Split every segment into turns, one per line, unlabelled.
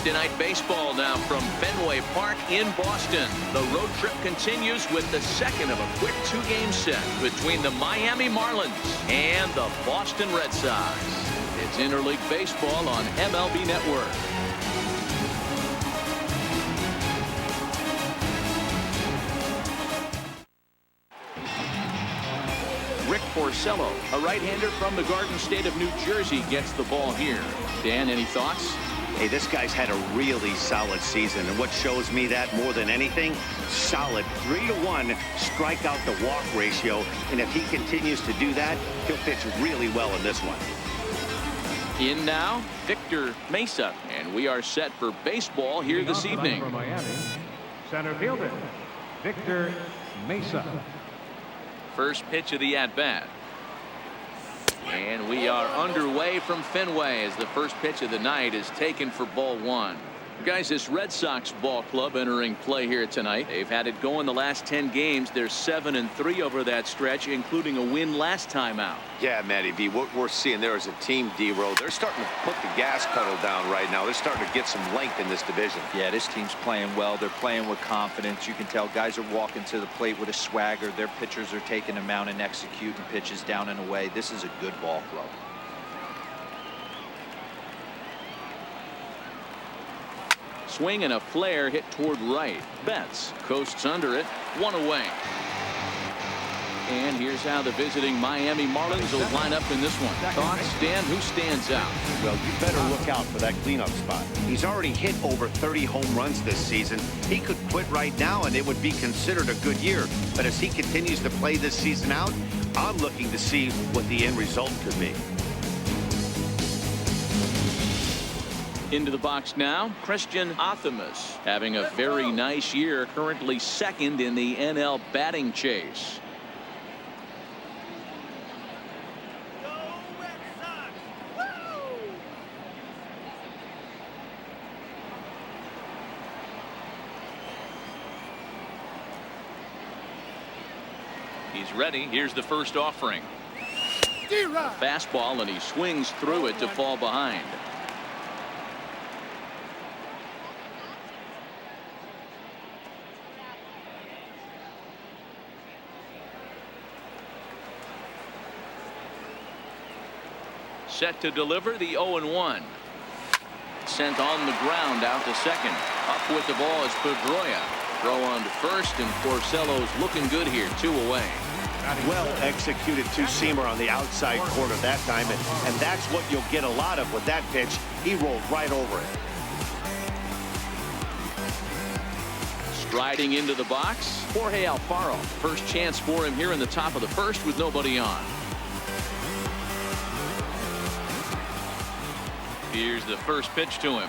Thursday night baseball now from Fenway Park in Boston. The road trip continues with the second of a quick two-game set between the Miami Marlins and the Boston Red Sox. It's interleague baseball on MLB Network. Rick Porcello, a right-hander from the Garden State of New Jersey, gets the ball here. Dan, any thoughts?
Hey, this guy's had a really solid season, and what shows me that more than anything, solid 3-to-1 strikeout to walk ratio, and if he continues to do that, he'll pitch really well in this one. In now, Victor Mesa, and we are set for baseball here this evening.
For Miami, center fielder Victor Mesa.
First pitch of the at-bat. And we are underway from Fenway as the first pitch of the night is taken for ball one. Guys, this Red Sox ball club entering play here tonight. They've had it going the last 10 games. They're 7-3 over that stretch, including a win last time out.
Yeah, Matty V, what we're seeing there is a team, D-Row. They're starting to put the gas pedal down right now. They're starting to get some length in this division.
Yeah, this team's playing well. They're playing with confidence. You can tell guys are walking to the plate with a swagger. Their pitchers are taking them out and executing pitches down and away. This is a good ball club.
Swing and a flare hit toward right. Betts coasts under it. One away. And here's how the visiting Miami Marlins will line up in this one. Thoughts, Dan? Who stands out?
Well, you better look out for that cleanup spot. He's already hit over 30 home runs this season. He could quit right now and it would be considered a good year. But as he continues to play this season out, I'm looking to see what the end result could be.
Into the box now, Christian Athamas, having a very nice year, currently second in the NL batting chase. He's ready. Here's the first offering. Fastball, and he swings through it to fall behind. Set to deliver the 0-1. Sent on the ground out to second. Up with the ball is Pedroia. Throw on to first, and Porcello's looking good here. 2 away.
Well executed two-seamer on the outside corner that time, and that's what you'll get a lot of with that pitch. He rolled right over it.
Striding into the box, Jorge Alfaro. First chance for him here in the top of the first with nobody on. Here's the first pitch to him.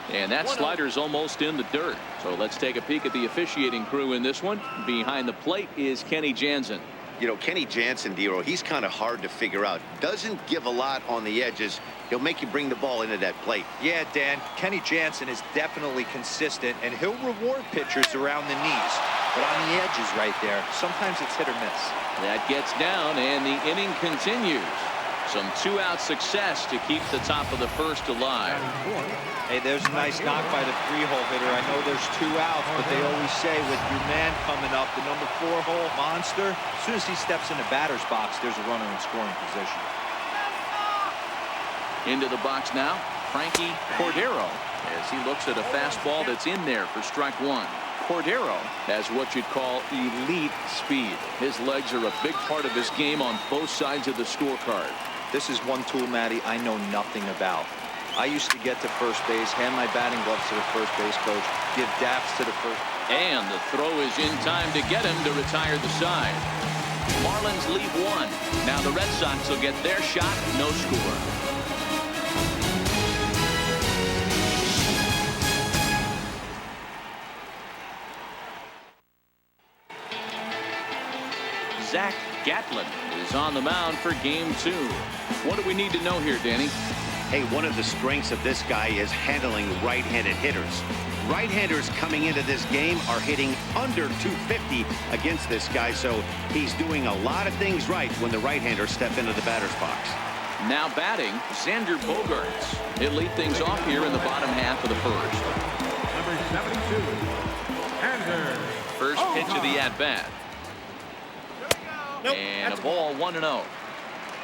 And that slider's almost in the dirt. So let's take a peek at the officiating crew in this one. Behind the plate is Kenny Jansen.
You know, Kenny Jansen, D-Row, he's kind of hard to figure out. Doesn't give a lot on the edges. He'll make you bring the ball into that plate.
Yeah, Dan, Kenny Jansen is definitely consistent, and he'll reward pitchers around the knees. But on the edges right there, sometimes it's hit or miss.
That gets down, and the inning continues. Some two-out success to keep the top of the first alive.
Hey, there's a nice knock by the 3-hole hitter. I know there's 2 outs, but they always say with your man coming up, the number 4-hole monster, as soon as he steps in the batter's box, there's a runner in scoring position.
Into the box now, Frankie Cordero, as he looks at a fastball that's in there for strike 1. Cordero has what you'd call elite speed. His legs are a big part of his game on both sides of the scorecard.
This is one tool, Matty, I know nothing about. I used to get to first base, hand my batting gloves to the first base coach, give daps to the first.
And the throw is in time to get him to retire the side. Marlins leave 1. Now the Red Sox will get their shot, no score. Zach Gatlin is on the mound for game 2. What do we need to know here, Danny?
Hey, one of the strengths of this guy is handling right-handed hitters. Right-handers coming into this game are hitting under 250 against this guy, so he's doing a lot of things right when the right-handers step into the batter's box.
Now batting, Xander Bogaerts. He'll lead things off here in the bottom half of the first.
Number 72, Xander.
First pitch of the at-bat. And a ball, 1-0.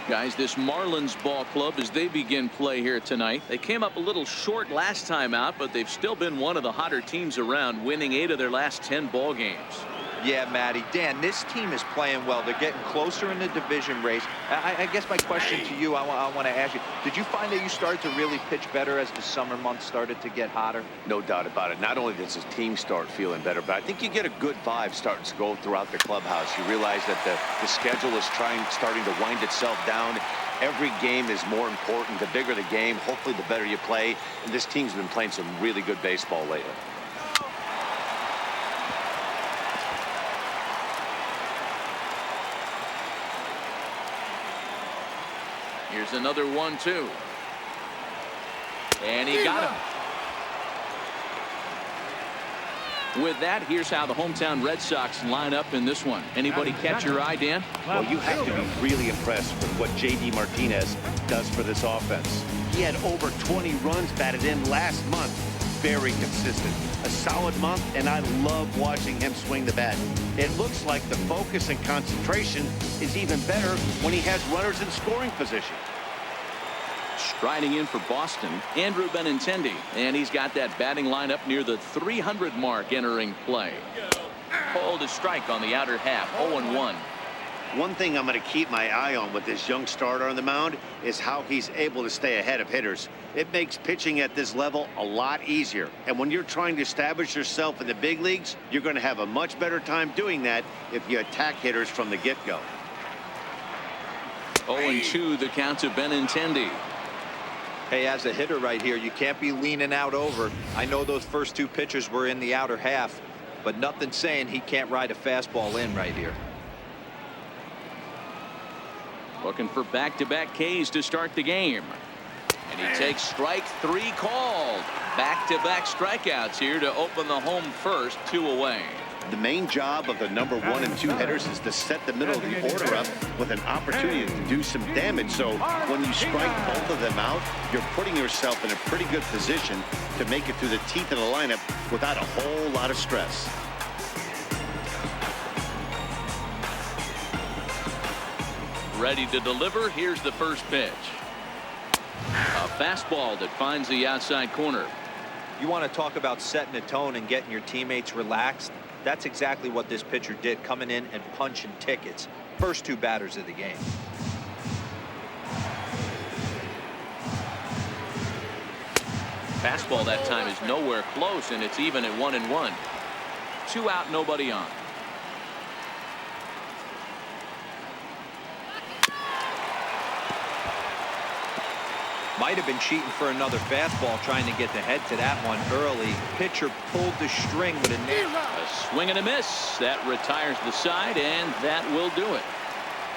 Guys, this Marlins ball club, as they begin play here tonight, they came up a little short last time out, but they've still been one of the hotter teams around, winning 8 of their last 10 ball games.
Yeah, Matty. Dan, this team is playing well. They're getting closer in the division race. I guess my question to you, I want to ask you, did you find that you started to really pitch better as the summer months started to get hotter?
No doubt about it. Not only does his team start feeling better, but I think you get a good vibe starting to go throughout the clubhouse. You realize that the schedule is starting to wind itself down. Every game is more important. The bigger the game, hopefully the better you play. And this team's been playing some really good baseball lately.
Here's another 1-2. And he got him. With that, here's how the hometown Red Sox line up in this one. Anybody catch your eye, Dan?
Well, you have to be really impressed with what J.D. Martinez does for this offense. He had over 20 runs batted in last month. Very consistent. A solid month, and I love watching him swing the bat. It looks like the focus and concentration is even better when he has runners in scoring position.
Striding in for Boston, Andrew Benintendi, and he's got that batting lineup near the 300 mark entering play. Called a strike on the outer half, 0-1.
One thing I'm going to keep my eye on with this young starter on the mound is how he's able to stay ahead of hitters. It makes pitching at this level a lot easier. And when you're trying to establish yourself in the big leagues, you're going to have a much better time doing that if you attack hitters from the get-go.
0-2 the count to Benintendi.
Hey, as a hitter right here, you can't be leaning out over. I know those first 2 pitches were in the outer half, but nothing saying he can't ride a fastball in right here.
Looking for back-to-back Ks to start the game. And he takes strike 3 called. Back-to-back strikeouts here to open the home first, 2 away.
The main job of the number 1 and 2 hitters is to set the middle of the order up with an opportunity to do some damage. So when you strike both of them out, you're putting yourself in a pretty good position to make it through the teeth of the lineup without a whole lot of stress.
Ready to deliver. Here's the first pitch. A fastball that finds the outside corner.
You want to talk about setting a tone and getting your teammates relaxed? That's exactly what this pitcher did, coming in and punching tickets. First 2 batters of the game.
Fastball that time is nowhere close, and it's even at 1-1. 2 out, nobody on.
Might have been cheating for another fastball, trying to get the head to that one early. Pitcher pulled the string with a nail.
A swing and a miss. That retires the side, and that will do it.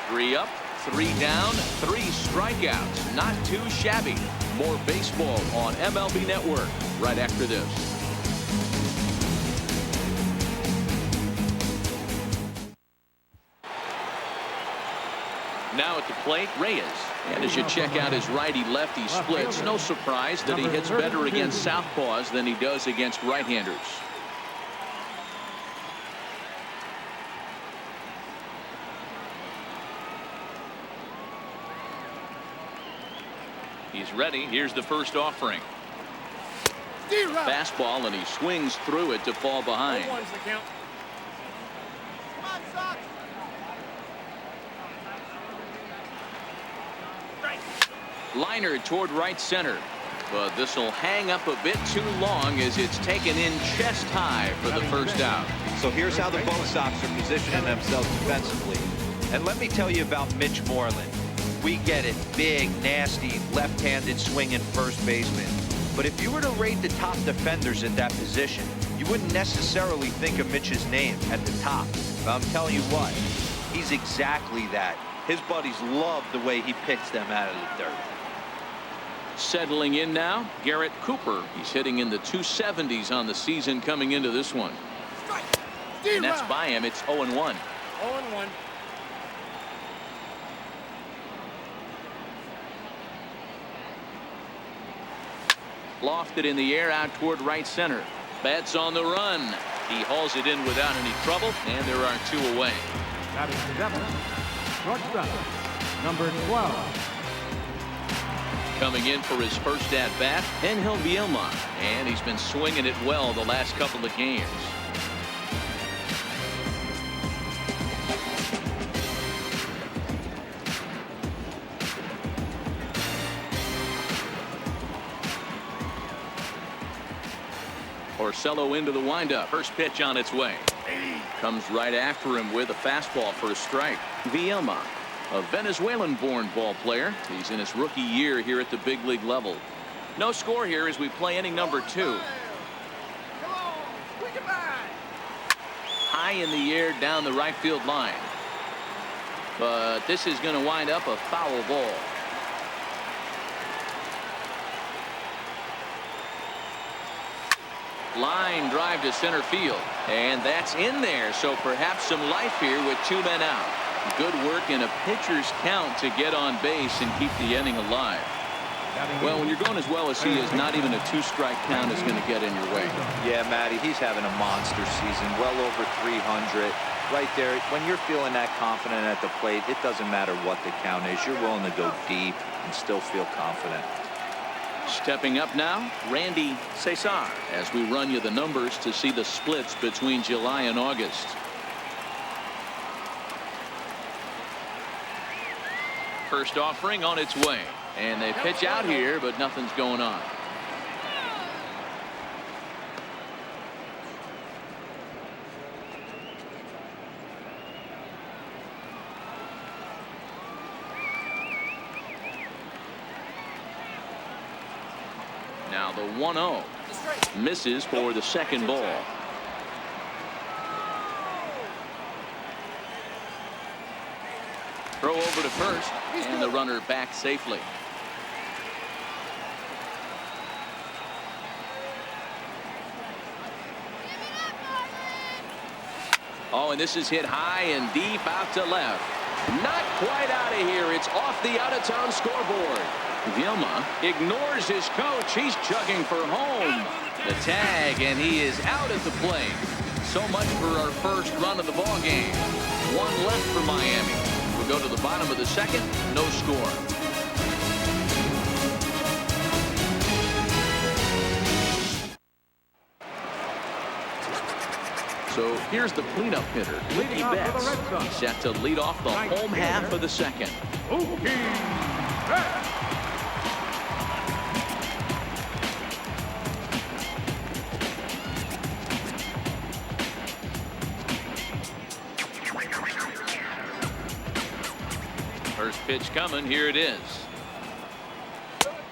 3 up, 3 down, 3 strikeouts. Not too shabby. More baseball on MLB Network right after this. Now at the plate, Reyes. And as you check out his righty-lefty splits, no surprise that he hits better against southpaws than he does against right-handers. He's ready. Here's the first offering. Fastball, and he swings through it to fall behind. Liner toward right center, but this will hang up a bit too long as it's taken in chest high for the first out.
So here's how the BOS are positioning themselves defensively. And let me tell you about Mitch Moreland. We get it. Big, nasty, left-handed swinging first baseman. But if you were to rate the top defenders at that position, you wouldn't necessarily think of Mitch's name at the top. But I'm telling you what, he's exactly that. His buddies love the way he picks them out of the dirt.
Settling in now, Garrett Cooper. He's hitting in the 270s on the season coming into this one. And that's by him. It's 0-1.
0-1.
Lofted in the air out toward right center. Betts on the run. He hauls it in without any trouble, and there are 2 away.
Batting seventh, shortstop, number 12.
Coming in for his first at-bat, Angel Vielma, and he's been swinging it well the last couple of games. Porcello into the windup. First pitch on its way. Comes right after him with a fastball for a strike. Vielma, a Venezuelan-born ball player. He's in his rookie year here at the big league level. No score here as we play inning number 2. High in the air down the right field line. But this is going to wind up a foul ball. Line drive to center field, and that's in there, so perhaps some life here with 2 men out. Good work in a pitcher's count to get on base and keep the inning alive. Well, when you're going as well as he is, not even a 2-strike count is going to get in your way.
Yeah, Matty, he's having a monster season, well over 300. Right there, when you're feeling that confident at the plate, it doesn't matter what the count is. You're willing to go deep and still feel confident.
Stepping up now, Randy Cesar, as we run you the numbers to see the splits between July and August. First offering on its way, and they pitch out here, but nothing's going on. Now the 1-0 misses for the second ball. Throw over to first, and the runner back safely. Oh, and this is hit high and deep out to left. Not quite out of here. It's off the out-of-town scoreboard. Vielma ignores his coach. He's chugging for home. The tag, and he is out at the plate. So much for our first run of the ball game. 1 left for Miami. We'll go to the bottom of the second. No score. So here's the cleanup hitter, Mookie Betts. He's set to lead off the home half of the second. First pitch coming. Here it is.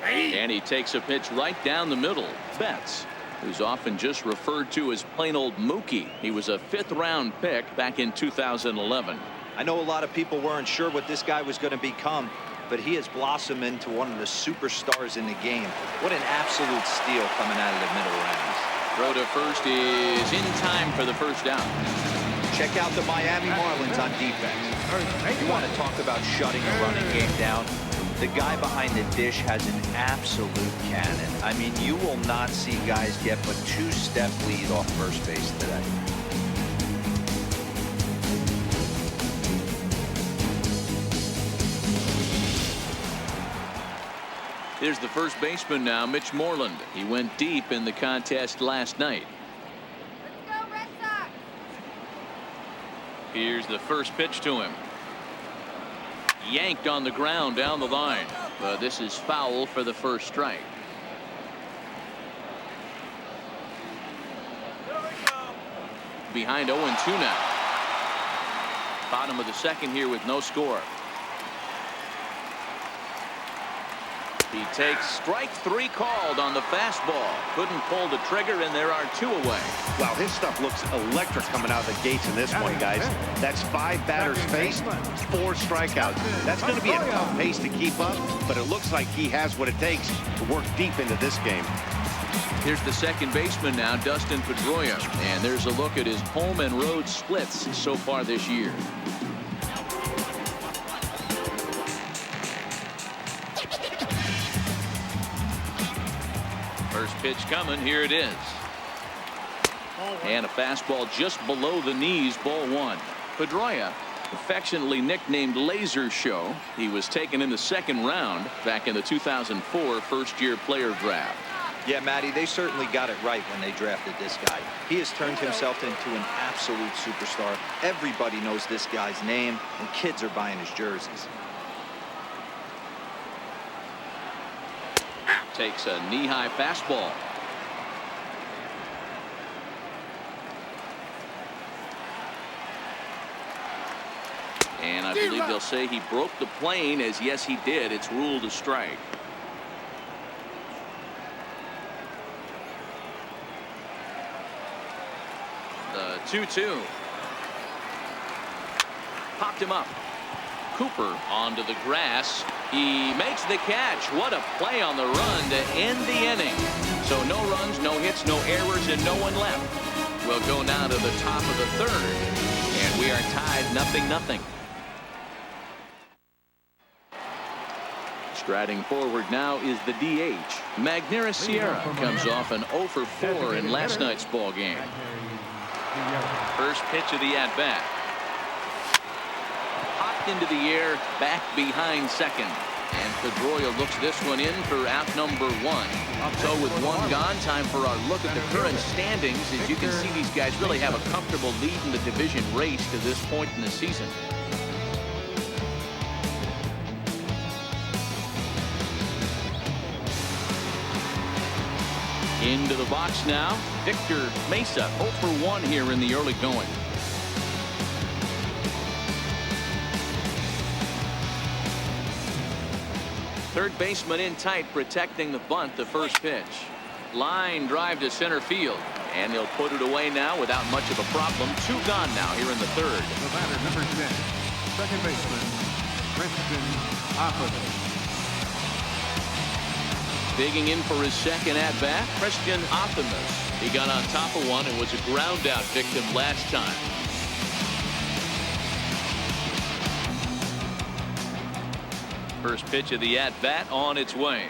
And he takes a pitch right down the middle. Betts, who's often just referred to as plain old Mookie. He was a 5th-round pick back in 2011.
I know a lot of people weren't sure what this guy was going to become, but he has blossomed into one of the superstars in the game. What an absolute steal coming out of the middle rounds.
Throw to first is in time for the first down.
Check out the Miami Marlins on defense. You want to talk about shutting a running game down? The guy behind the dish has an absolute cannon. I mean, you will not see guys get but 2-step lead off first base today.
Here's the first baseman now, Mitch Moreland. He went deep in the contest last night.
Let's go, Red Sox.
Here's the first pitch to him. Yanked on the ground down the line, but this is foul for the first strike. Behind 0-2 now. Bottom of the second here with no score. He takes strike 3 called on the fastball. Couldn't pull the trigger, and there are 2 away.
Wow, his stuff looks electric coming out of the gates in this one, guys. That's 5 batters faced, 4 strikeouts. That's going to be a tough pace to keep up, but it looks like he has what it takes to work deep into this game.
Here's the second baseman now, Dustin Pedroia, and there's a look at his home and road splits so far this year. pitch coming. Here it is. And a fastball just below the knees. Ball one. Pedroia, affectionately nicknamed Laser Show. He was taken in the second round back in the 2004 first-year player draft.
Yeah, Matty, they certainly got it right when they drafted this guy. He has turned himself into an absolute superstar. Everybody knows this guy's name, and kids are buying his jerseys.
Takes a knee-high fastball. And I believe they'll say he broke the plane, as yes he did. It's ruled a strike. The 2-2. Popped him up. Cooper onto the grass. He makes the catch. What a play on the run to end the inning. So no runs, no hits, no errors, and no one left. We'll go now to the top of the third. And we are tied 0-0. Striding forward now is the DH. Magneuris Sierra comes off an 0 for 4 in last night's ball game. First pitch of the at-bat. Popped into the air, back behind second. And Pedroia looks this one in for out number 1. So with one gone, time for our look at the current standings. As you can see, these guys really have a comfortable lead in the division race to this point in the season. Into the box now, Victor Mesa, 0 for 1 here in the early going. Third baseman in tight, protecting the bunt. The first pitch. Line drive to center field. And they'll put it away now without much of a problem. 2 gone now here in the third.
The batter, number 10, second baseman, Christian Oppenheimer.
Digging in for his second at-bat, Christian Optimus. He got on top of one and was a ground-out victim last time. First pitch of the at-bat on its way.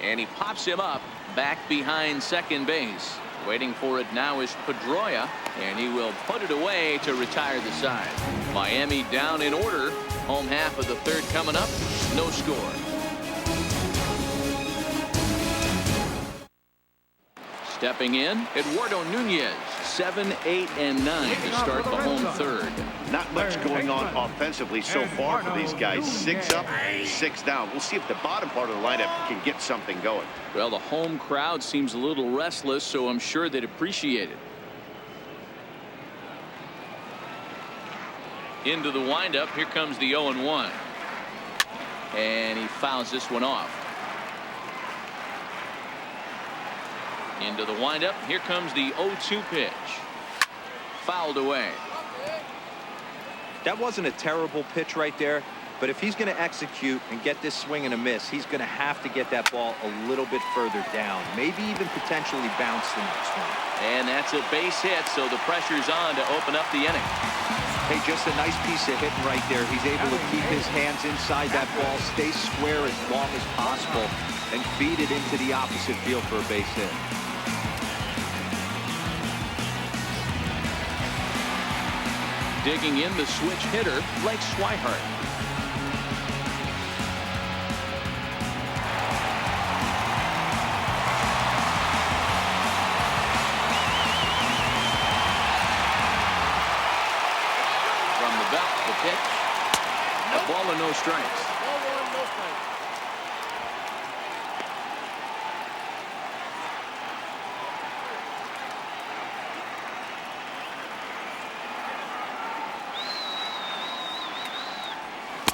And he pops him up back behind second base. Waiting for it now is Pedroia, and he will put it away to retire the side. Miami down in order. Home half of the third coming up. No score. Stepping in, Eduardo Nunez, 7, 8, and 9 to start the home third.
Not much going on offensively so far for these guys. 6 up, 6 down. We'll see if the bottom part of the lineup can get something going.
Well, the home crowd seems a little restless, so I'm sure they'd appreciate it. Into the windup. Here comes the 0-1. And he fouls this one off. Into the windup. Here comes the 0-2 pitch. Fouled away.
That wasn't a terrible pitch right there, but if he's going to execute and get this swing and a miss, he's going to have to get that ball a little bit further down, maybe even potentially bounce the next one.
And that's a base hit, so the pressure's on to open up the inning.
Hey, just a nice piece of hitting right there. He's able to keep his hands inside that ball, stay square as long as possible, and feed it into the opposite field for a base hit.
Digging in, the switch hitter, Blake Swihart. From the belt, the pitch. A ball and no strikes.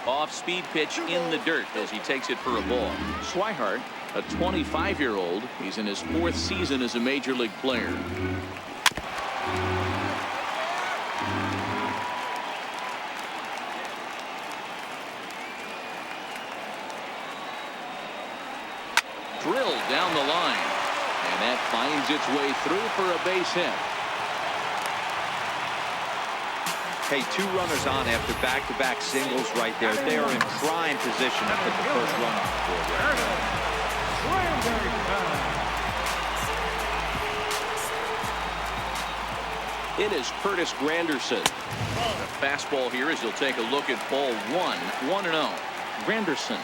Off-speed pitch in the dirt as he takes it for a ball. Swihart, a 25-year-old. He's in his 4th season as a major league player. Drilled down the line. And that finds its way through for a base hit.
Hey, 2 runners on after back-to-back singles right there. They are in prime position to put the first run on the board.
It is Curtis Granderson. The fastball here as he'll take a look at ball 1-0. Granderson,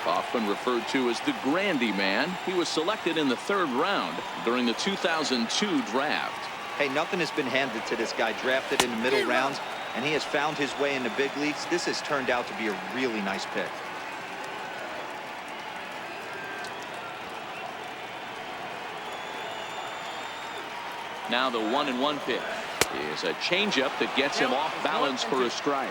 often referred to as the Grandy Man. He was selected in the 3rd round during the 2002 draft.
Hey, nothing has been handed to this guy. Drafted in the middle rounds, and he has found his way in the big leagues. This has turned out to be a really nice pick.
Now the 1-1 pitch is a changeup that gets him off balance for a strike.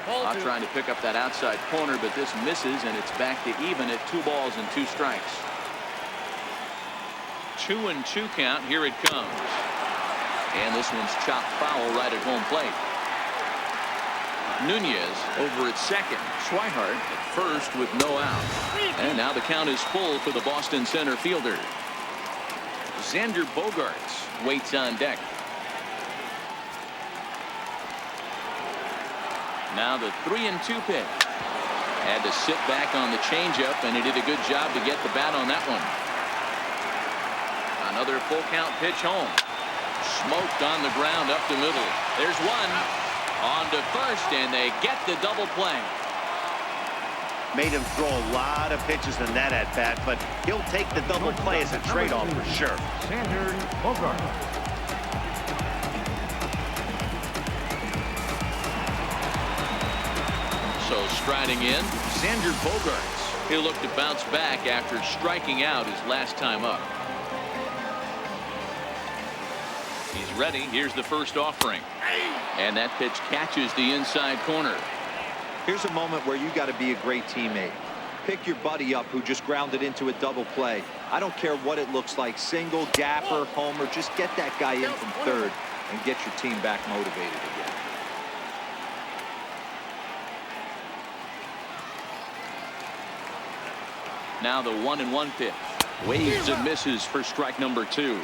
Not trying to pick up that outside corner, but this misses, and it's back to even at 2 balls and 2 strikes. 2-2 count. Here it comes. And this one's chopped foul right at home plate. Nunez over at second. Swihart at first with no out. And now the count is full for the Boston center fielder. Xander Bogaerts waits on deck. Now the 3-2 pitch. Had to sit back on the changeup, and he did a good job to get the bat on that one. Another full count pitch home. Smoked on the ground up the middle. There's one. On to first, and they get the double play.
Made him throw a lot of pitches in that at bat, but he'll take the double play as a trade-off for sure.
Xander Bogaerts.
So striding in, Xander Bogaerts. He'll look to bounce back after striking out his last time up. He's ready. Here's the first offering. And that pitch catches the inside corner.
Here's a moment where you got to be a great teammate. Pick your buddy up who just grounded into a double play. I don't care what it looks like, single, gapper, homer, just get that guy in from third and get your team back motivated again.
Now the 1-1 pitch. Waves and misses for strike number 2.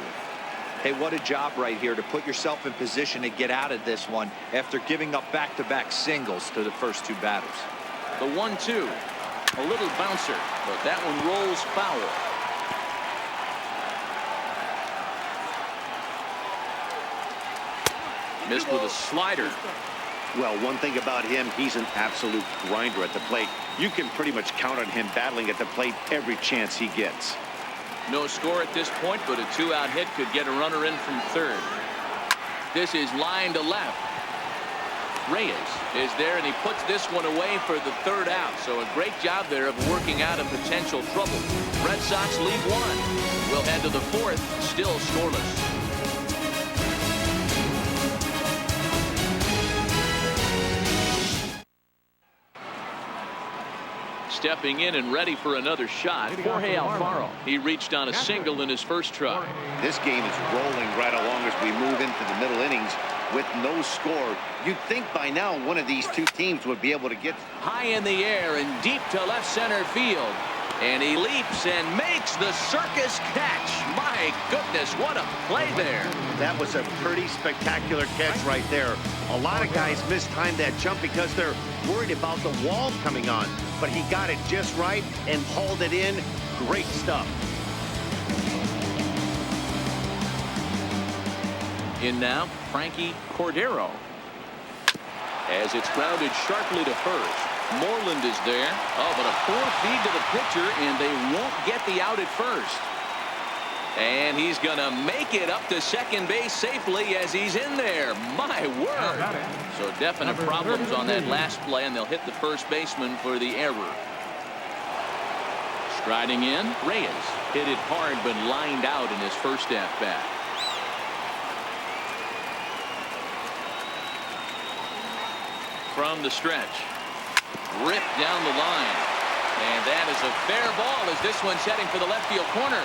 Hey, what a job right here to put yourself in position to get out of this one after giving up back-to-back singles to the first 2 batters.
The 1-2. A little bouncer, but that one rolls foul. Missed with a slider.
Well, one thing about him, he's an absolute grinder at the plate. You can pretty much count on him battling at the plate every chance he gets.
No score at this point, but a 2-out hit could get a runner in from third. This is line to left. Reyes is there, and he puts this one away for the 3rd out. So a great job there of working out a potential trouble. Red Sox lead 1. We'll head to the 4th, still scoreless. Stepping in and ready for another shot, Jorge Alfaro. He reached on a single in his first try.
This game is rolling right along as we move into the middle innings with no score. You'd think by now one of these 2 teams would be able to get
High in the air and deep to left center field. And he leaps and makes the circus catch. My goodness, what a play there.
That was a pretty spectacular catch right there. A lot of guys mistimed that jump because they're worried about the wall coming on. But he got it just right and hauled it in. Great stuff.
In now, Frankie Cordero. As it's grounded sharply to first. Moreland is there. Oh, but a poor feed to the pitcher, and they won't get the out at first. And he's going to make it up to second base safely as he's in there. My word. So definite problems on that last play, and they'll hit the first baseman for the error. Striding in, Reyes hit it hard but lined out in his first at-bat. From the stretch. Ripped down the line. And that is a fair ball as this one's heading for the left field corner.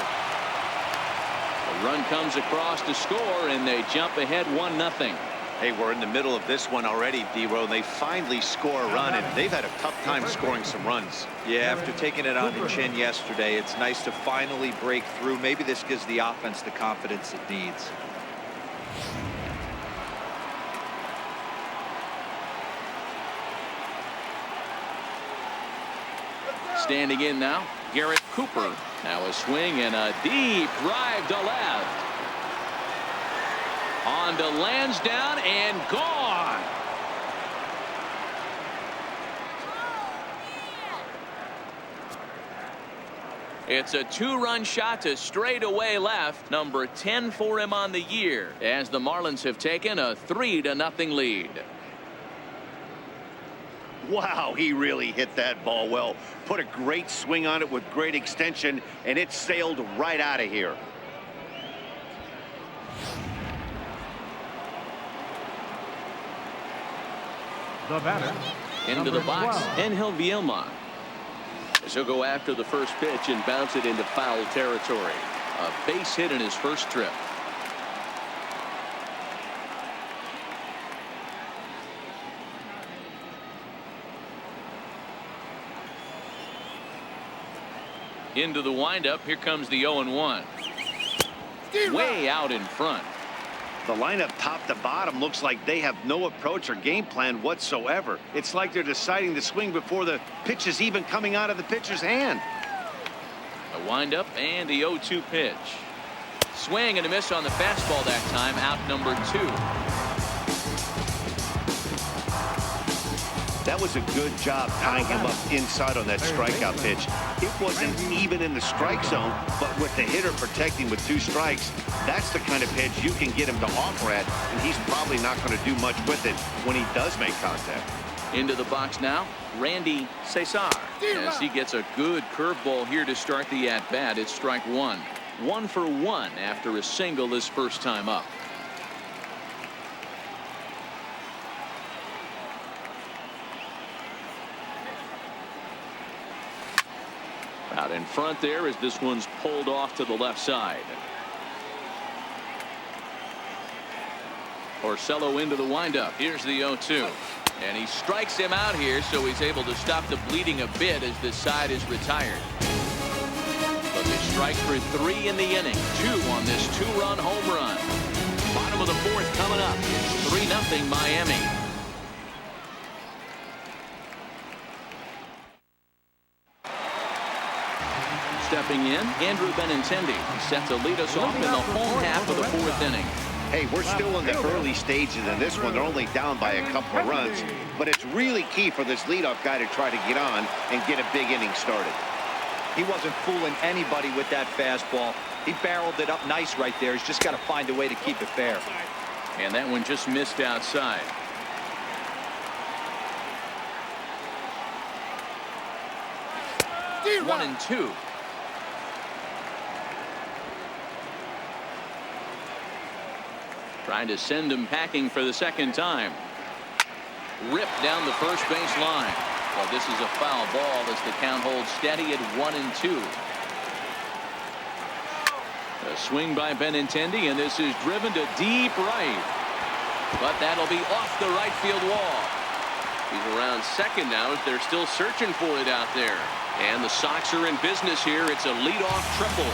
A run comes across to score, and they jump ahead 1-0.
Hey, we're in the middle of this one already, D-Row. They finally score a run, and they've had a tough time scoring some runs.
Yeah, after taking it on the chin yesterday, it's nice to finally break through. Maybe this gives the offense the confidence it needs.
Standing in now, Garrett Cooper. Now a swing and a deep drive to left. On to Lansdowne and gone. It's a two-run shot to straightaway left. Number 10 for him on the year, as the Marlins have taken a 3-0 lead.
Wow, he really hit that ball well. Put a great swing on it with great extension, and it sailed right out of here.
The batter.
Into the box,
12.
Angel Vilma.
He'll go after the first pitch and bounce it into foul territory.
A base hit in his first trip. Into the windup. Here comes the 0-1. Way out in front.
The lineup top to bottom looks like they have no approach or game plan whatsoever. It's like they're deciding to swing before the pitch is even coming out of the pitcher's hand.
A windup and the 0-2 pitch. Swing and a miss on the fastball that time. Out number 2.
That was a good job tying him up inside on that strikeout pitch. It wasn't even in the strike zone, but with the hitter protecting with 2 strikes, that's the kind of pitch you can get him to offer at, and he's probably not going to do much with it when he does make contact.
Into the box now, Randy Cesar, as he gets a good curveball here to start the at-bat. It's strike 1. 1 for 1 after a single his first time up. Out in front there as this one's pulled off to the left side. Porcello into the windup. Here's the 0-2. And he strikes him out here, so he's able to stop the bleeding a bit as this side is retired. But they strike for 3 in the inning. 2 on this 2-run home run. Bottom of the 4th coming up. It's 3-0 Miami. Stepping in, Andrew Benintendi set to lead us off in the home half of the 4th inning.
Hey, we're still in the early stages in this one. They're only down by a couple of runs, but it's really key for this leadoff guy to try to get on and get a big inning started.
He wasn't fooling anybody with that fastball. He barreled it up nice right there. He's just got to find a way to keep it fair.
And that one just missed outside. One and 2. Trying to send him packing for the second time. Ripped down the first base line. Well, this is a foul ball as the count holds steady at 1 and 2. A swing by Benintendi, and this is driven to deep right. But that'll be off the right field wall. He's around second now as they're still searching for it out there. And the Sox are in business here. It's a leadoff triple.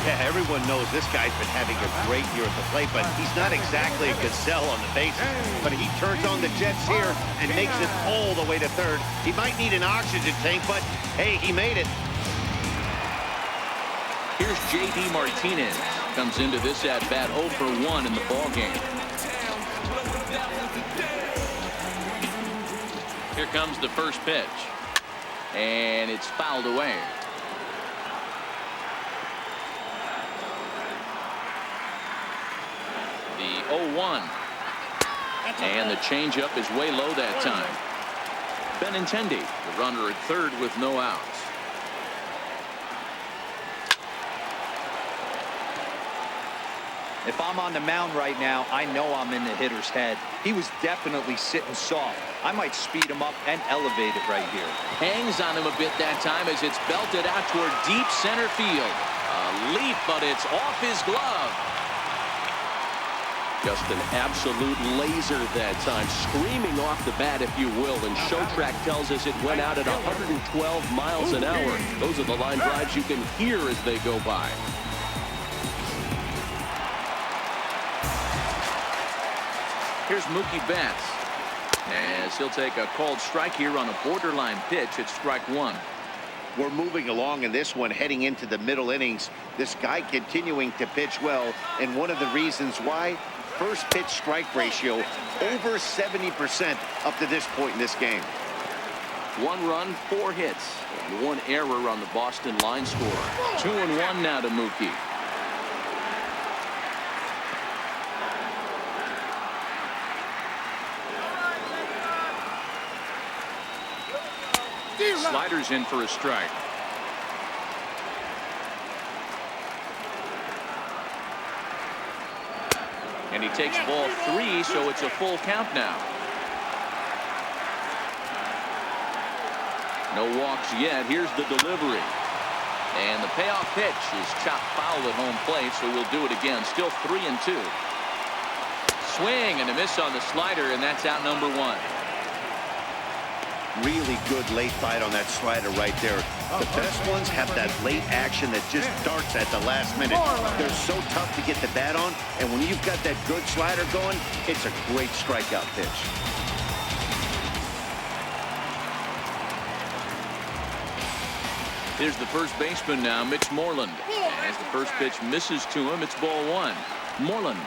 Yeah, everyone knows this guy's been having a great year at the plate, but he's not exactly a gazelle on the bases. But he turns on the jets here and makes it all the way to third. He might need an oxygen tank, but hey, he made it.
Here's J.D. Martinez. Comes into this at-bat 0 for 1 in the ballgame. Here comes the first pitch. And it's fouled away. The 0-1. And the changeup is way low that time. Benintendi, the runner at third with no outs.
If I'm on the mound right now, I know I'm in the hitter's head. He was definitely sitting soft. I might speed him up and elevate it right here.
Hangs on him a bit that time as it's belted out toward deep center field. A leap, but it's off his glove.
Just an absolute laser that time, screaming off the bat, if you will, and Show Track tells us it went out at 112 miles an hour. Those are the line drives you can hear as they go by.
Here's Mookie Betts, as he'll take a called strike here on a borderline pitch at strike 1.
We're moving along in this one, heading into the middle innings. This guy continuing to pitch well, and one of the reasons why, first pitch strike ratio over 70% up to this point in this game.
1 run, 4 hits, and 1 error on the Boston line scorer. 2-1 now to Mookie. Sliders in for a strike. And he takes ball 3, so it's a full count now. No walks yet. Here's the delivery. And the payoff pitch is chopped foul at home plate, so we'll do it again. Still 3-2. Swing and a miss on the slider, and that's out number 1.
Really good late bite on that slider right there. The best ones have that late action that just darts at the last minute. They're so tough to get the bat on, and when you've got that good slider going, it's a great strikeout pitch.
Here's the first baseman now, Mitch Moreland. As the first pitch misses to him, it's ball 1. Moreland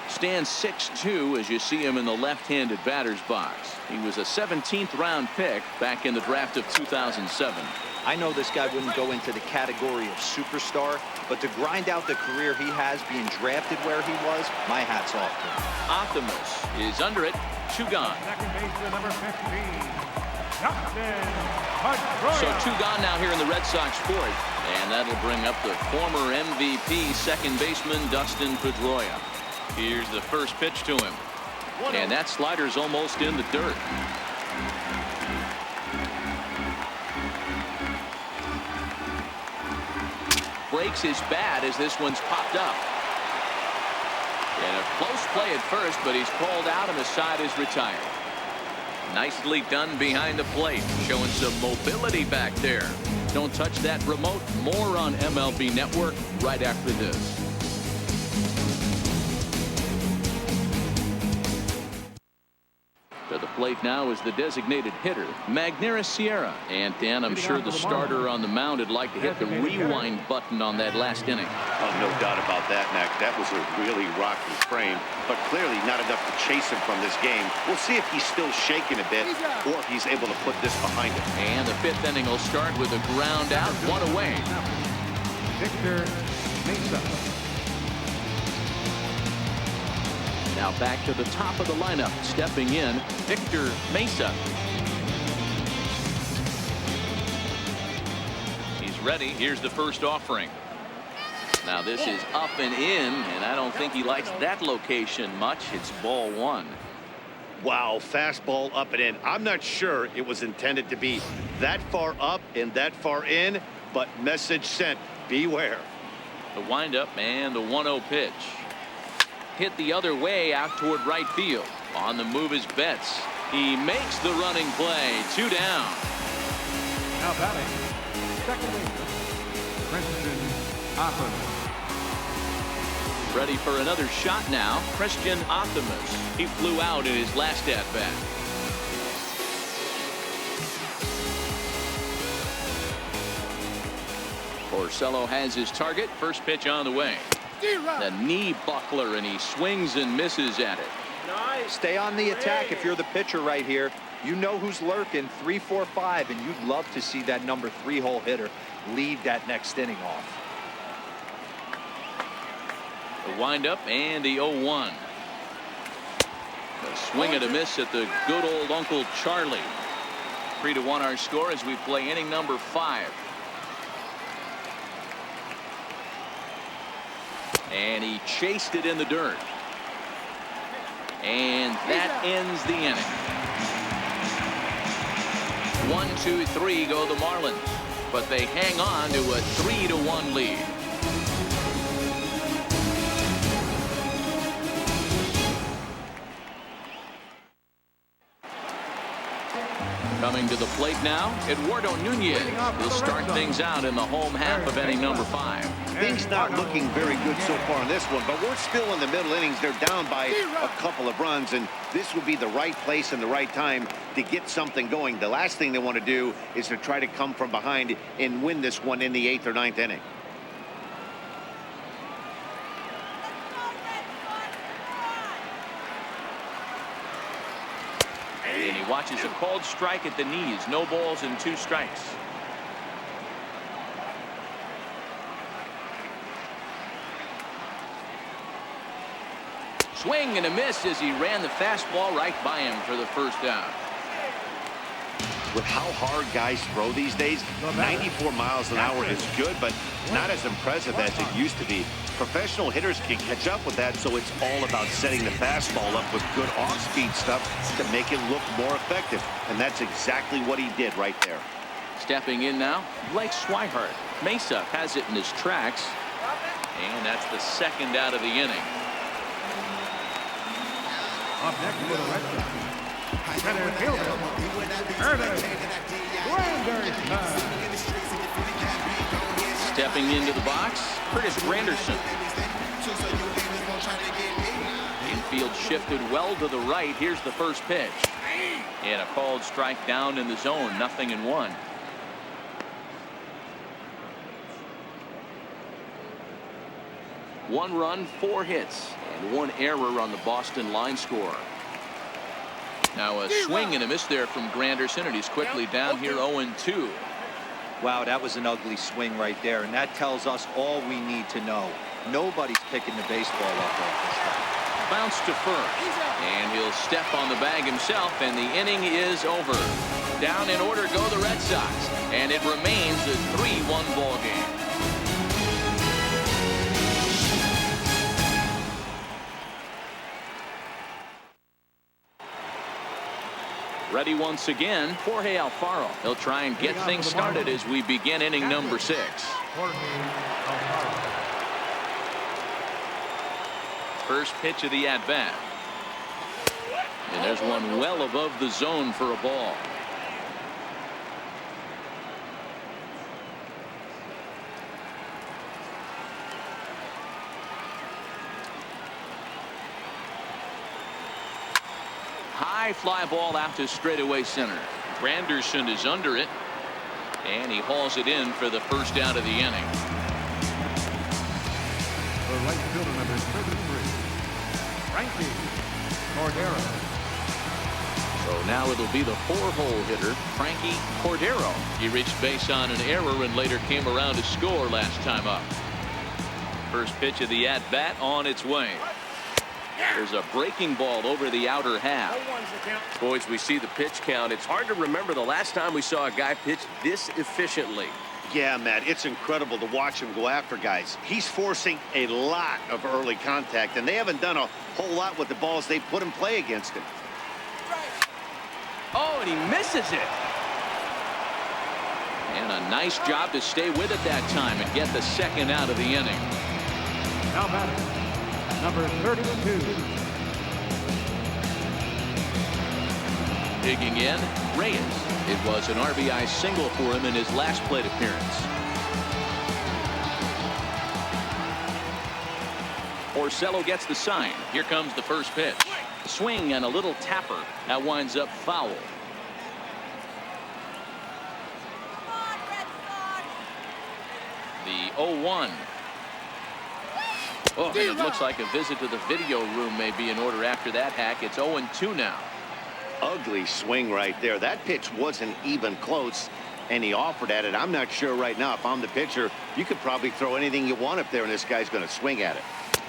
stands 6'2" as you see him in the left-handed batter's box. He was a 17th round pick back in the draft of 2007.
I know this guy wouldn't go into the category of superstar, but to grind out the career he has being drafted where he was, my hat's off to him.
Optimus is under it. 2 gone.
Second baseman, number 15, Dustin Pedroia.
So 2 gone now here in the Red Sox 4th. And that'll bring up the former MVP second baseman Dustin Pedroia. Here's the first pitch to him. And that slider's almost in the dirt. Breaks his bat as this one's popped up. And a close play at first, but he's called out and the side is retired. Nicely done behind the plate, showing some mobility back there. Don't touch that remote. More on MLB Network right after this. To the plate now is the designated hitter, Magneuris Sierra. And Dan, I'm sure the starter on the mound would like to hit the rewind button on that last inning.
Oh, no doubt about that, Mac. That was a really rocky frame, but clearly not enough to chase him from this game. We'll see if he's still shaking a bit or if he's able to put this behind him.
And the 5th inning will start with a ground out, 1 away.
Victor Mesa.
Now back to the top of the lineup. Stepping in, Victor Mesa. He's ready. Here's the first offering. Now this is up and in, and I don't think he likes that location much. It's ball 1.
Wow, fastball up and in. I'm not sure it was intended to be that far up and that far in, but message sent. Beware.
The windup and the 1-0 pitch. Hit the other way out toward right field. On the move is Betts. He makes the running play. 2 down.
Now batting, second baseman, Christian Oppenheimer.
Ready for another shot now. Christian Optimus. He flew out in his last at bat. Porcello has his target. First pitch on the way. The knee buckler, and he swings and misses at it.
Stay on the attack if you're the pitcher right here. You know who's lurking, 3, 4, 5, and you'd love to see that number 3-hole hitter lead that next inning off.
The windup and the 0-1. A swing and a miss at the good old Uncle Charlie. 3-1 our score as we play inning number 5. And he chased it in the dirt. And that ends the inning. 1, 2, 3 go the Marlins, but they hang on to a 3-1 lead. Coming to the plate now, Eduardo Nunez. He'll start things out in the home half of inning number 5.
Things not looking very good so far in this one, but we're still in the middle innings. They're down by a couple of runs, and this would be the right place and the right time to get something going. The last thing they want to do is to try to come from behind and win this one in the 8th or 9th inning.
And he watches a called strike at the knees. No balls and 2 strikes. Swing and a miss as he ran the fastball right by him for the first out.
With how hard guys throw these days, 94 miles an hour is good, but not as impressive as it used to be. Professional hitters can catch up with that, so it's all about setting the fastball up with good off-speed stuff to make it look more effective. And that's exactly what he did right there.
Stepping in now, Blake Swihart. Mesa has it in his tracks. And that's the 2nd out of the inning.
Up next for the Red Sox, center fielder,
Stepping into the box, Curtis Granderson. Infield shifted well to the right. Here's the first pitch. And a called strike down in the zone. 0-1. One run, 4 hits, and 1 error on the Boston line score. Now a swing and a miss there from Granderson, and he's quickly down here 0-2.
Wow, that was an ugly swing right there, and that tells us all we need to know. Nobody's picking the baseball up off this time.
Bounce to first, and he'll step on the bag himself, and the inning is over. Down in order go the Red Sox, and it remains a 3-1 ball game. Ready once again, Jorge Alfaro. He'll try and get things started as we begin inning number 6. First pitch of the at-bat. And there's one well above the zone for a ball. High fly ball out to straightaway center. Granderson is under it, and he hauls it in for the first out of the inning.
the right fielder, number 33, Frankie Cordero.
So now it'll be the 4-hole hitter, Frankie Cordero. He reached base on an error and later came around to score last time up. First pitch of the at-bat on its way. There's a breaking ball over the outer half.
Boys, we see the pitch count. It's hard to remember the last time we saw a guy pitch this efficiently.
Yeah, Matt, it's incredible to watch him go after guys. He's forcing a lot of early contact, and they haven't done a whole lot with the balls they put in play against him.
Oh, and he misses it. And a nice job to stay with it that time and get the second out of the inning.
Now batting, number 32.
Digging in, Reyes. It was an RBI single for him in his last plate appearance. Porcello gets the sign. Here comes the first pitch. Swing and a little tapper. That winds up foul. The 0-1. Oh, and it looks like a visit to the video room may be in order after that hack. It's 0-2 now.
Ugly swing right there. That pitch wasn't even close, and he offered at it. I'm not sure right now if I'm the pitcher. You could probably throw anything you want up there, and this guy's going to swing at it.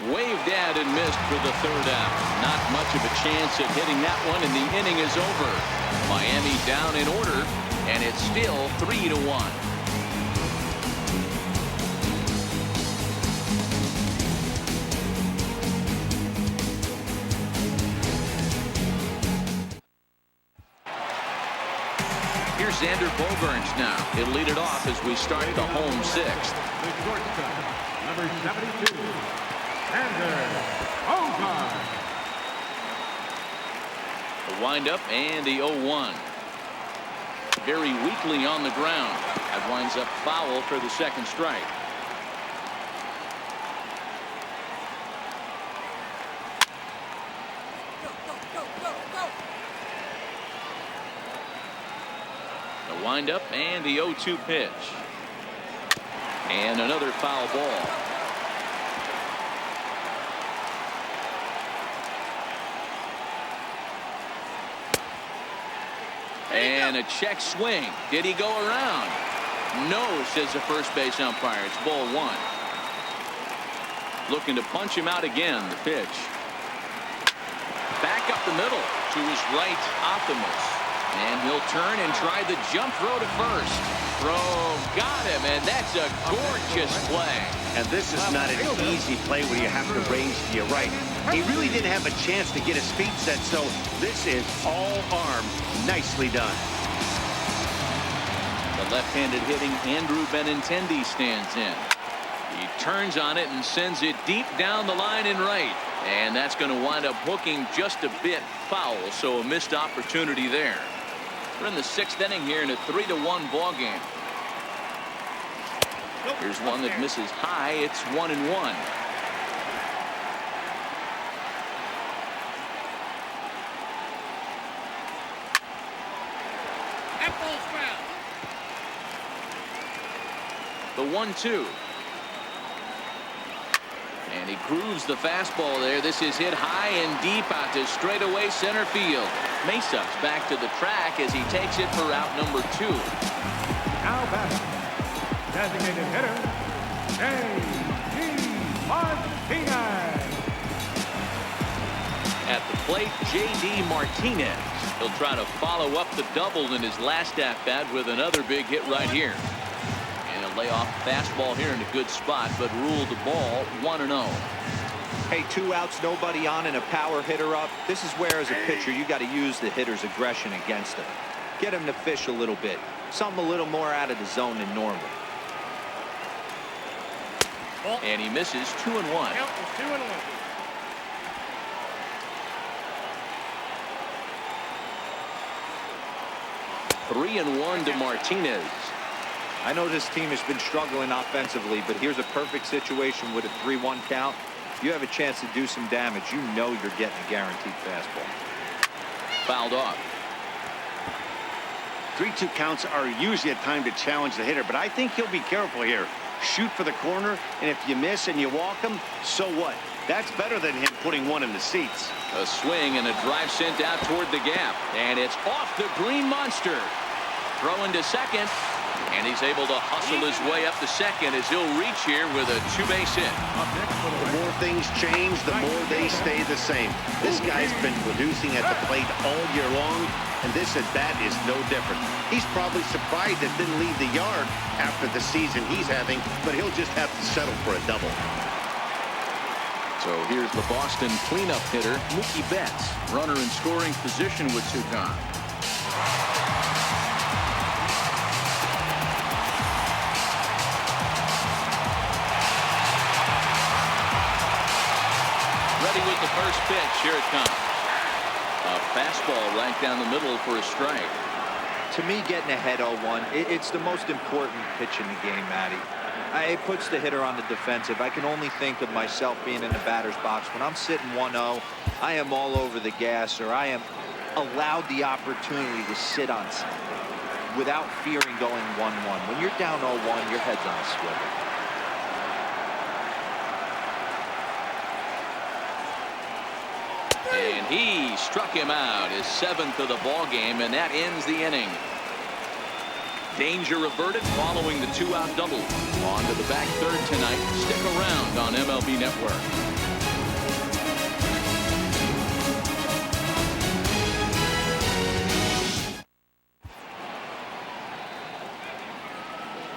Waved at and missed for the third out. Not much of a chance at hitting that one, and the inning is over. Miami down in order, and it's still 3-1. Here's Xander Bogaerts now. He'll lead it off as we start the home sixth.
The shortstop, number 72, Xander Bogaerts.
The windup and the 0-1. very weakly on the ground. That winds up foul for the second strike. The windup and the 0-2 pitch. And another foul ball. And a check swing. Did he go around? No, says the first base umpire. It's ball one. Looking to punch him out again. The pitch. Back up the middle to his right, Optimus. And he'll turn and try the jump throw to first. Throw got him, and that's a gorgeous play.
And this is not an easy play when you have to range to your right. He really didn't have a chance to get his feet set, so this is all arm. Nicely done.
The left-handed hitting Andrew Benintendi stands in. He turns on it and sends it deep down the line in right. And that's going to wind up hooking just a bit foul, so a missed opportunity there. We're in the sixth inning here in a 3-1 ball game. Here's one that misses high. It's 1-1. The 1-2. And he grooves the fastball there. This is hit high and deep out to straightaway center field. Mesuk's back to the track as he takes it for out number 2.
Now batting, designated hitter, J.D. Martinez.
At the plate, J.D. Martinez. He'll try to follow up the double in his last at-bat with another big hit right here. Lay off fastball here in a good spot, but ruled the ball 1-0.
Hey, 2 outs, nobody on, and a power hitter up. This is where, as a pitcher, you got to use the hitter's aggression against him. Get him to fish a little bit. Something a little more out of the zone than normal.
And he misses 2-1. 3-1 to Martinez.
I know this team has been struggling offensively, but here's a perfect situation with a 3-1 count. You have a chance to do some damage. You know you're getting a guaranteed fastball.
Fouled off.
3-2 counts are usually a time to challenge the hitter, but I think he'll be careful here. Shoot for the corner, and if you miss and you walk him, so what? That's better than him putting one in the seats.
A swing and a drive sent out toward the gap, and it's off the green monster. Throwing to second. And he's able to hustle his way up to second as he'll reach here with a 2-base hit.
The more things change, the more they stay the same. This guy's been producing at the plate all year long, and this at bat is no different. He's probably surprised it didn't leave the yard after the season he's having, but he'll just have to settle for a double.
So here's the Boston cleanup hitter, Mookie Betts. Runner in scoring position with 2 gone. With the first pitch, here it comes. A fastball right down the middle for a strike.
To me, getting ahead 0-1, it's the most important pitch in the game, Matty. It puts the hitter on the defensive. I can only think of myself being in the batter's box. When I'm sitting 1-0, I am all over the gas, or I am allowed the opportunity to sit on something without fearing going 1-1. When you're down 0-1, your head's on a swivel.
And he struck him out, his 7th of the ball game, and that ends the inning. Danger averted following the 2-out double. On to the back third tonight. Stick around on MLB Network.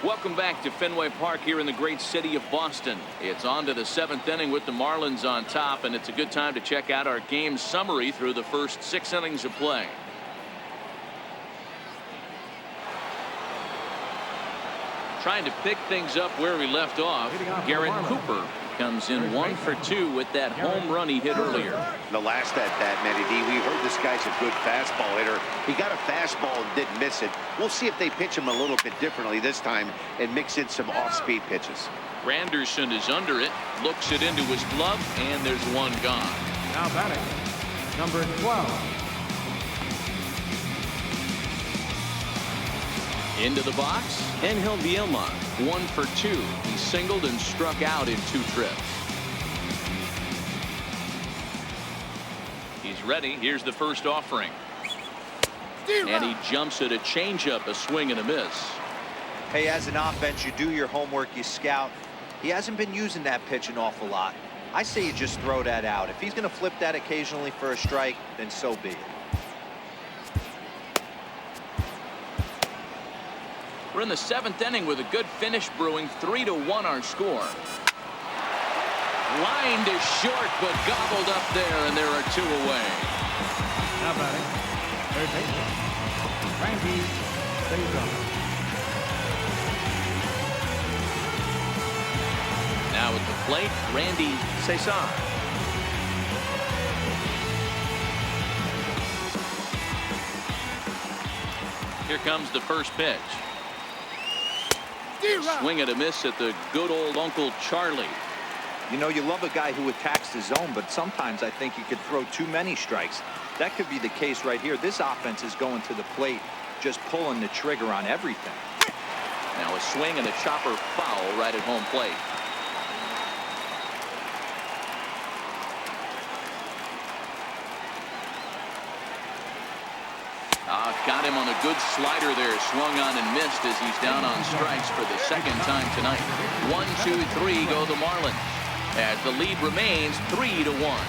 Welcome back to Fenway Park here in the great city of Boston. It's on to the 7th inning with the Marlins on top, and it's a good time to check out our game summary through the first 6 innings of play. Trying to pick things up where we left off, Garrett Cooper comes in 1 for 2 with that home run he hit earlier.
The last at bat, Matty D, we heard this guy's a good fastball hitter. He got a fastball and didn't miss it. We'll see if they pitch him a little bit differently this time and mix in some off-speed pitches.
Granderson is under it, looks it into his glove, and there's one gone.
Now batting, number 12.
Into the box, Angel Vilma, 1 for 2. He singled and struck out in 2 trips. He's ready. Here's the first offering. And he jumps at a changeup, a swing and a miss.
Hey, as an offense, you do your homework, you scout. He hasn't been using that pitch an awful lot. I say you just throw that out. If he's going to flip that occasionally for a strike, then so be it.
We're in the 7th inning with a good finish brewing. 3-1 our score. Lined is short, but gobbled up there, and there are 2 away.
Now batting, third baseman, Randy Cesar.
Now at the plate, Randy Cesar. Here comes the first pitch. Swing and a miss at the good old Uncle Charlie.
You know, you love a guy who attacks the zone, but sometimes I think you could throw too many strikes. That could be the case right here. This offense is going to the plate, just pulling the trigger on everything.
Now a swing and a chopper foul right at home plate. Got him on a good slider there. Swung on and missed as he's down on strikes for the 2nd time tonight. 1-2-3 go the Marlins as the lead remains 3-1.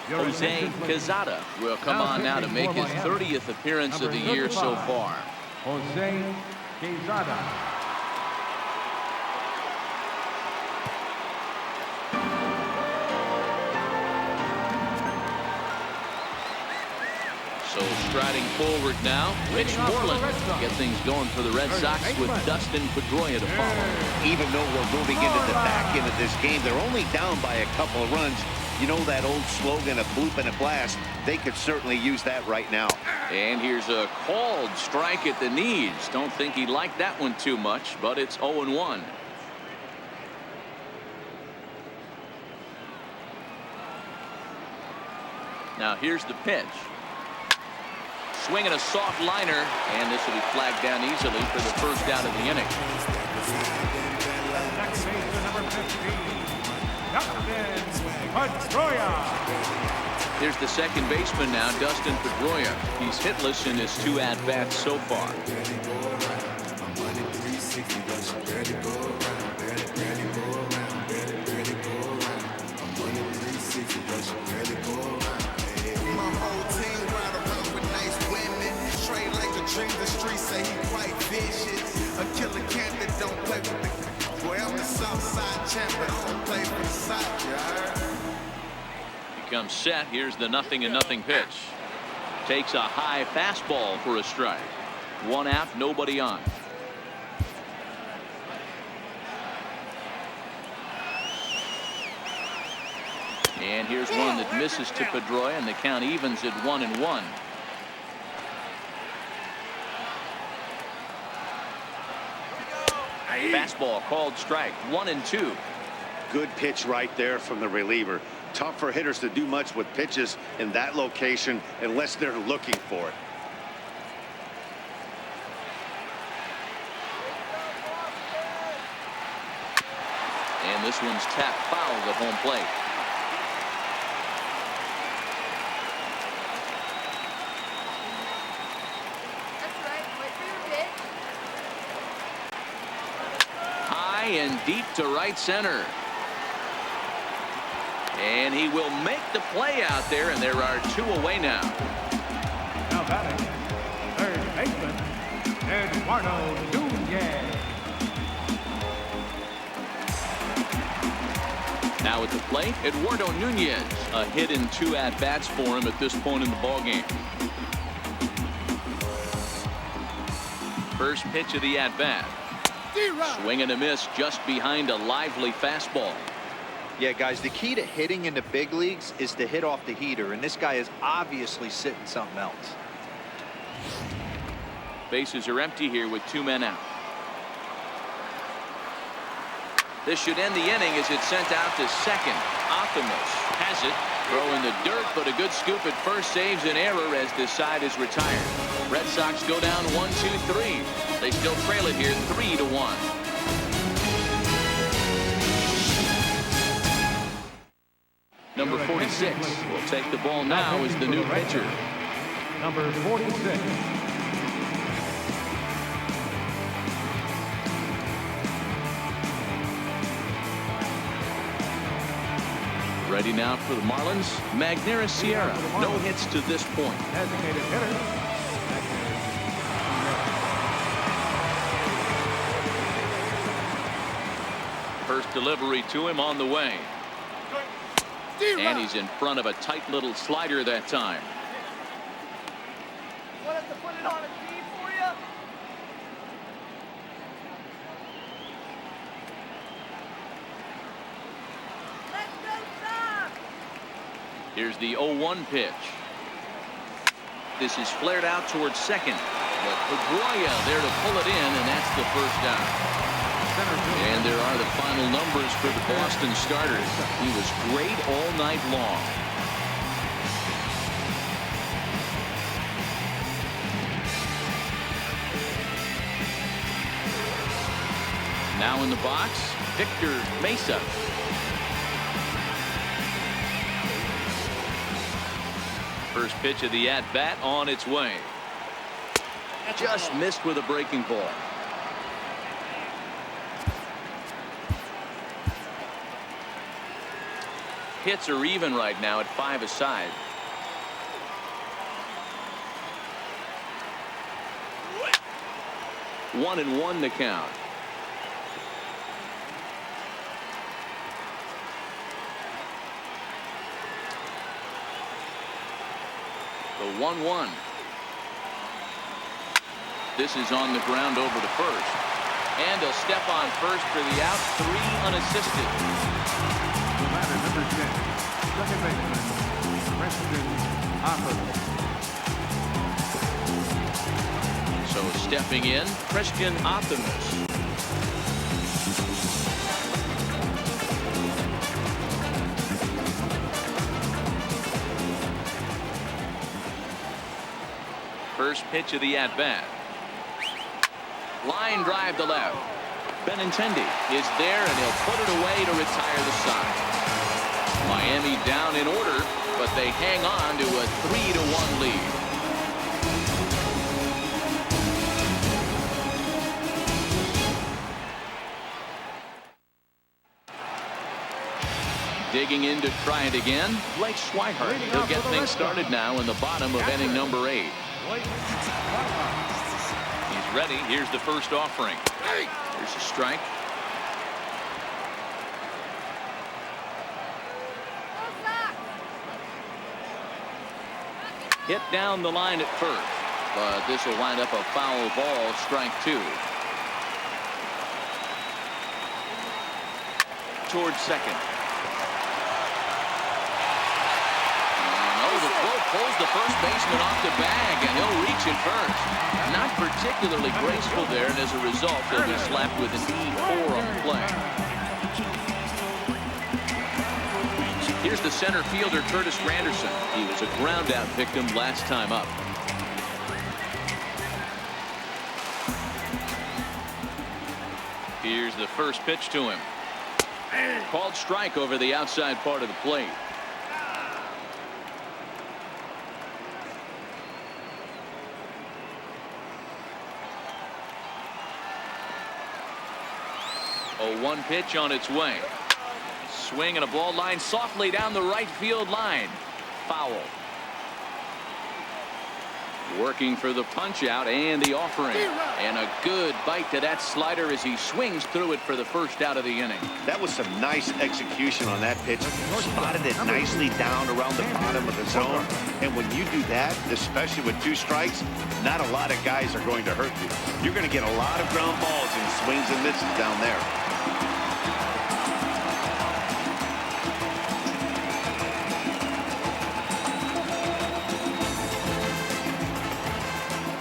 Jose Quezada will come on now to make his 30th appearance of the year so far.
Jose Quezada.
So striding forward now, Rich Moreland to get things going for the Red Sox with Dustin Pedroia to follow.
Even though we're moving into the back end of this game, they're only down by a couple of runs. You know that old slogan, a bloop and a blast. They could certainly use that right now.
And here's a called strike at the knees. Don't think he liked that one too much, but it's 0-1. Now here's the pitch. Swinging a soft liner, and this will be flagged down easily for the first out of the inning.
Next baseman, number 15, Dustin Pedroia.
Here's the second baseman now, Dustin Pedroia. He's hitless in his 2 at-bats so far.
The streets say he quite vicious. A killer cat that don't play with the boy. I'm the Southside champ, but I don't play for the side, you heard?
He comes set. Here's the 0-0 pitch. Takes a high fastball for a strike. 1 out, nobody on. And here's one that misses to Pedroia, and the count evens at 1-1. Fastball called strike. 1-2.
Good pitch right there from the reliever. Tough for hitters to do much with pitches in that location unless they're looking for it.
And this one's tapped foul at home plate. And deep to right center. And he will make the play out there, and there are 2 away now.
Now batting, third baseman, Eduardo Nunez.
Now at the plate, Eduardo Nunez. A hit in 2 at-bats for him at this point in the ballgame. First pitch of the at-bat. Swing and a miss just behind a lively fastball.
Yeah, guys, the key to hitting in the big leagues is to hit off the heater, and this guy is obviously sitting something else.
Bases are empty here with 2 men out. This should end the inning as it's sent out to second. Optimus has it. Throw in the dirt, but a good scoop at first saves an error as this side is retired. Red Sox go down 1-2-3. They still trail it here 3-1. Number 46 will take the ball now as the new pitcher.
Number 46.
Ready now for the Marlins. Magneuris Sierra. No hits to this point.
Designated hitter.
First delivery to him on the way. And he's in front of a tight little slider that time.
Want us to put it on a team for you? Let's go, Sox!
Here's the 0-1 pitch. This is flared out towards second. But Pedroia there to pull it in, and that's the first down. And there are the final numbers for the Boston starters. He was great all night long. Now in the box, Victor Mesa. First pitch of the at-bat on its way. Just missed with a breaking ball. Hits are even right now at 5 aside. One and one the count. The 1-1. This is on the ground over to first. And a step on first for the out. 3 unassisted.
The batter, number 10, second baseman, Preston Opperman.
So stepping in, Christian Optimus. First pitch of the at-bat. Line drive to left. Benintendi is there, and he'll put it away to retire the side. Miami down in order, but they hang on to a 3-1 lead. Digging in to try it again, Blake Swihart. He'll get things started now in the bottom of inning number 8. He's ready. Here's the first offering. Here's a strike. Hit down the line at first, but this will wind up a foul ball. Strike 2. Towards second. The throw pulls the first baseman off the bag, and he'll reach it first. Not particularly graceful there, and as a result, he'll be slapped with an E4 on the play. Here's the center fielder, Curtis Granderson. He was a ground-out victim last time up. Here's the first pitch to him. Called strike over the outside part of the plate. A 1 pitch on its way. Swing and a ball line softly down the right field line. Foul. Working for the punch out and the offering. And a good bite to that slider as he swings through it for the first out of the inning.
That was some nice execution on that pitch. Spotted it nicely down around the bottom of the zone. And when you do that, especially with 2 strikes, not a lot of guys are going to hurt you. You're going to get a lot of ground balls and swings and misses down there.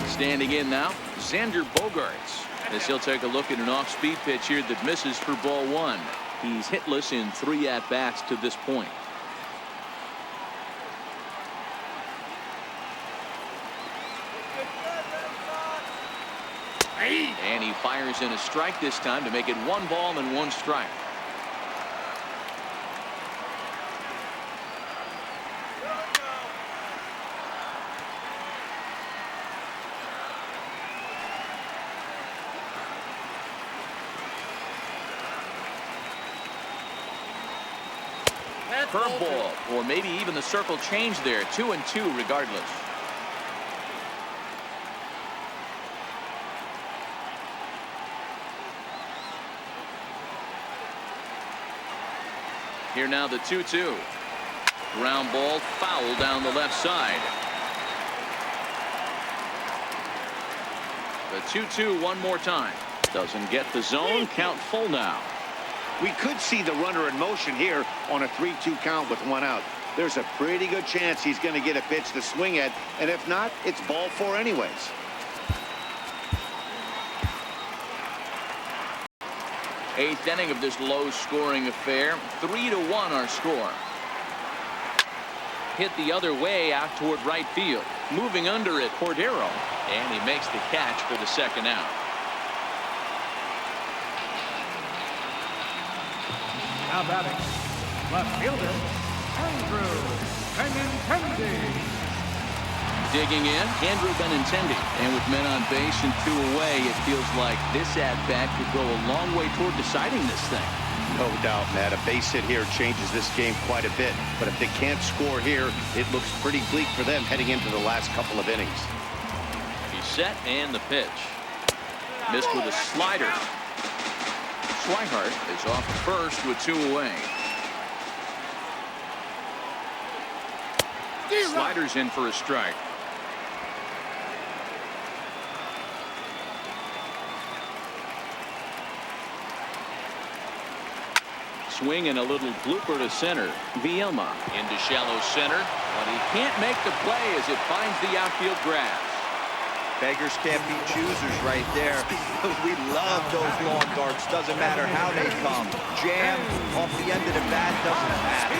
Standing in now, Xander Bogaerts, as he'll take a look at an off-speed pitch here that misses for ball 1. He's hitless in 3 at-bats to this point. And he fires in a strike this time to make it 1 ball and 1 strike. Curveball, or maybe even the circle change there. 2-2 regardless. Here now the 2-2. Ground ball foul down the left side. The 2-2 one more time. Doesn't get the zone. Count full now.
We could see the runner in motion here on a 3-2 count with 1 out. There's a pretty good chance he's going to get a pitch to swing at, and if not, it's ball 4 anyways.
Eighth inning of this low-scoring affair. 3-1 our score. Hit the other way out toward right field. Moving under it, Cordero, and he makes the catch for the 2nd out.
Now batting, left fielder, Andrew Benintendi.
Digging in, Andrew Benintendi. And with men on base and 2 away, it feels like this at-bat could go a long way toward deciding this thing.
No doubt, Matt. A base hit here changes this game quite a bit. But if they can't score here, it looks pretty bleak for them heading into the last couple of innings.
He's set and the pitch. Missed with a slider. Swihart is off first with 2 away. Sliders in for a strike. Swing and a little blooper to center. Vielma into shallow center, but he can't make the play as it finds the outfield grass.
Beggars can't be choosers right there. We love those long darts. Doesn't matter how they come. Jam off the end of the bat doesn't matter.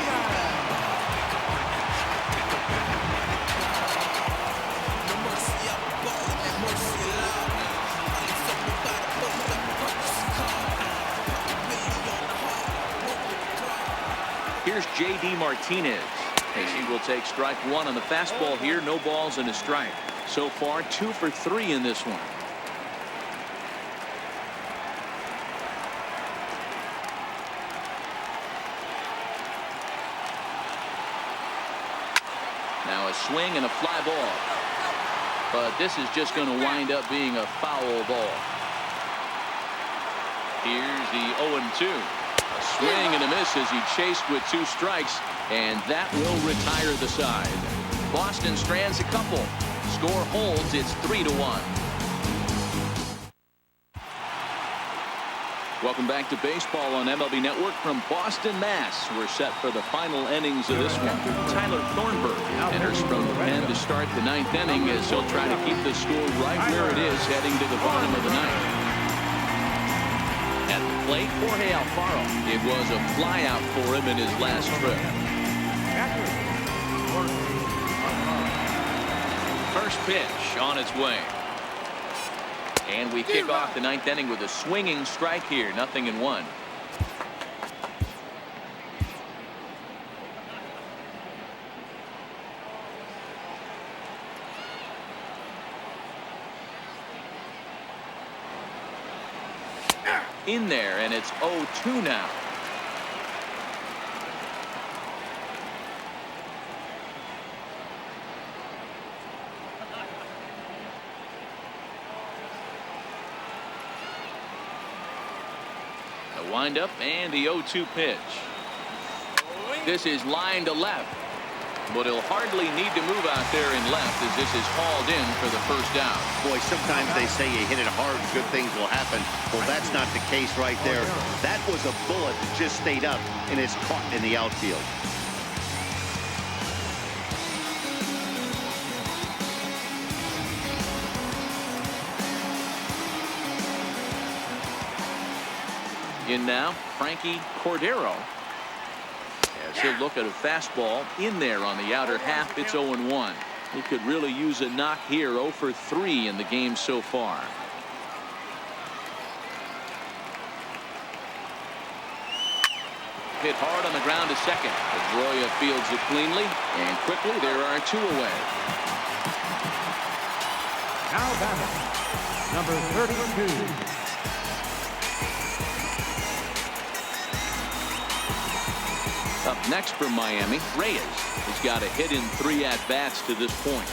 Here's J.D. Martinez as he will take strike 1 on the fastball here. No balls and a strike. So far 2 for 3 in this one. Now a swing and a fly ball. But this is just going to wind up being a foul ball. Here's the 0-2. A swing and a miss as he chased with 2 strikes, and that will retire the side. Boston strands a couple. Score holds. It's 3-1. Welcome back to baseball on MLB Network from Boston, Mass. We're set for the final innings of this one. Tyler Thornburg enters from the pen to start the 9th inning as he'll try to keep the score right where it is heading to the bottom of the 9th. At the plate, Jorge Alfaro. It was a flyout for him in his last trip. First pitch on its way. And we kick off the 9th inning with a swinging strike here. 0-1. In there, and it's 0-2 now. windup and the 0-2 pitch. This is line to left, but he'll hardly need to move out there in left as this is hauled in for the first down.
Boy, sometimes they say you hit it hard, good things will happen. Well, that's not the case right there. That was a bullet that just stayed up and is caught in the outfield.
In now, Frankie Cordero. As he'll look at a fastball in there on the outer half, it's 0-1. He could really use a knock here. 0 for 3 in the game so far. Hit hard on the ground to second. Pedroia fields it cleanly, and quickly there are 2 away.
Now batting, number 32.
Up next for Miami, Reyes has got a hit in 3 at-bats to this point.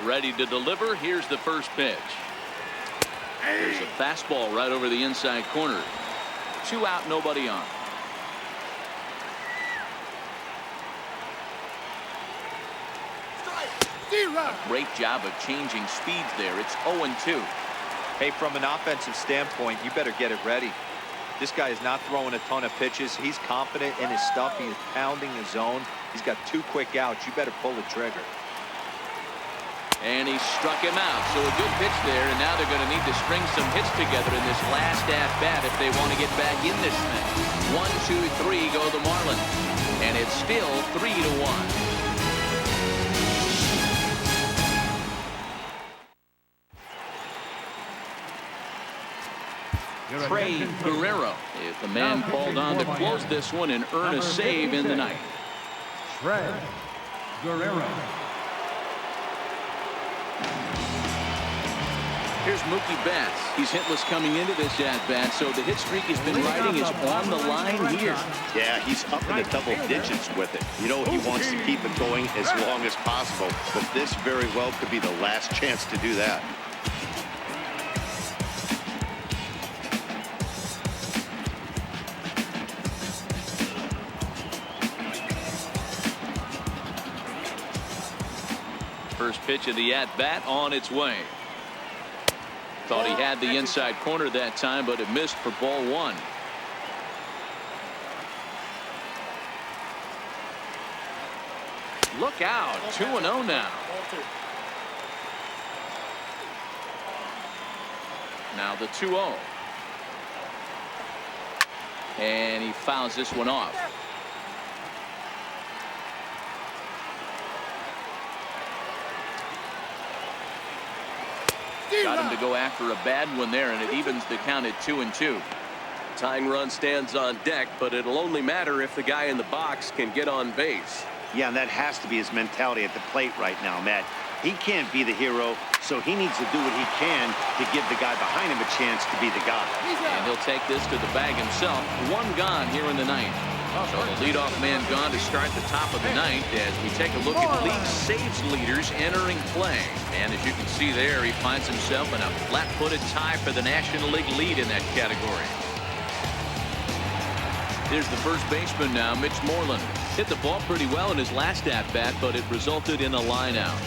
Ready to deliver. Here's the first pitch. There's a fastball right over the inside corner. 2 out, nobody on. Great job of changing speeds there. It's 0-2.
Hey, from an offensive standpoint, you better get it ready. This guy is not throwing a ton of pitches. He's confident in his stuff. He's pounding his zone. He's got 2 quick outs. You better pull the trigger.
And he struck him out. So a good pitch there, and now they're going to need to string some hits together in this last at-bat if they want to get back in this thing. 1, 2, 3 go the Marlins. And it's still 3-1. Trey Guerrero is the man called on to close this one and earn a save in the ninth.
Trey Guerrero.
Here's Mookie Betts. He's hitless coming into this at-bat, so the hit streak he's been riding is on the line here.
Yeah, he's up in the double digits with it. You know, he wants to keep it going as long as possible, but this very well could be the last chance to do that.
First pitch of the at-bat on its way. Thought he had the inside corner that time, but it missed for ball 1. Look out. 2-0 now. Now the 2-0. And he fouls this one off. Got him to go after a bad one there, and it evens the count at 2-2.
Tying run stands on deck, but it'll only matter if the guy in the box can get on base.
Yeah, and that has to be his mentality at the plate right now, Matt. He can't be the hero, so he needs to do what he can to give the guy behind him a chance to be the guy.
And he'll take this to the bag himself. 1 gone here in the ninth. So the leadoff man gone to start the top of the ninth as we take a look at league saves leaders entering play. And as you can see there, he finds himself in a flat-footed tie for the National League lead in that category. Here's the first baseman now, Mitch Moreland. Hit the ball pretty well in his last at-bat, but it resulted in a line out.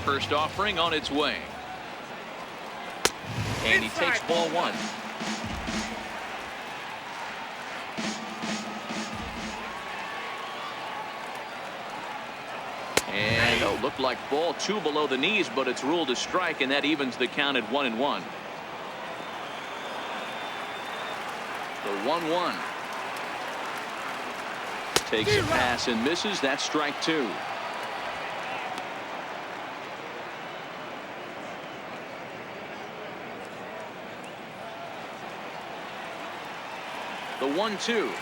First offering on its way. And he takes ball 1. And it looked like ball 2 below the knees, but it's ruled a strike, and that evens the count at 1-1. The 1-1. Takes a pass and misses. That's strike 2. The 1-2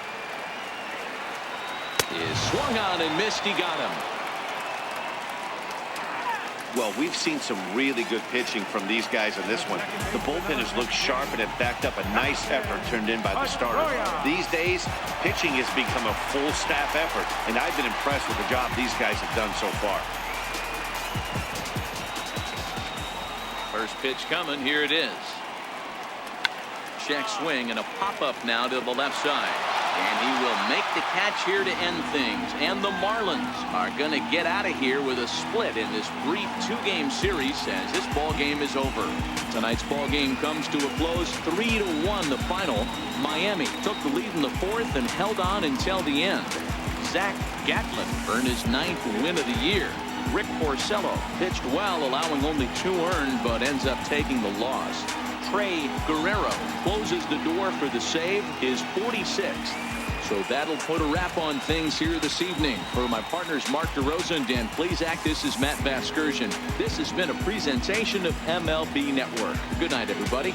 is swung on and missed. He got him.
Well, we've seen some really good pitching from these guys in this one. The bullpen has looked sharp and have backed up a nice effort turned in by the starters. These days, pitching has become a full staff effort, and I've been impressed with the job these guys have done so far.
First pitch coming. Here it is. Check swing and a pop-up now to the left side. And he will make the catch here to end things. And the Marlins are going to get out of here with a split in this brief 2-game series as this ball game is over. Tonight's ball game comes to a close, 3-1 the final. Miami took the lead in the 4th and held on until the end. Zach Gatlin earned his 9th win of the year. Rick Porcello pitched well, allowing only 2 earned, but ends up taking the loss. Trey Guerrero closes the door for the save, his 46th. So that'll put a wrap on things here this evening. For my partners Mark DeRosa and Dan Plesac, this is Matt Vasgersian. This has been a presentation of MLB Network. Good night, everybody.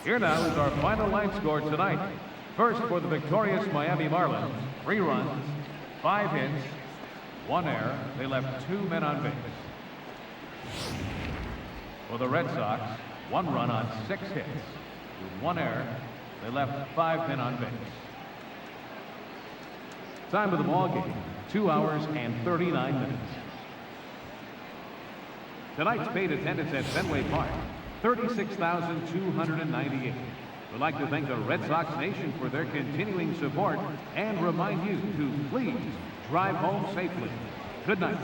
Here now is our final line score tonight. First, for the victorious Miami Marlins, 3 runs, 5 hits, 1 error. They left 2 men on base. For the Red Sox, 1 run on 6 hits. With 1 error, they left 5 men on base. Time of the ball game, 2 hours and 39 minutes. Tonight's paid attendance at Fenway Park, 36,298. We'd like to thank the Red Sox Nation for their continuing support and remind you to please drive home safely. Good night.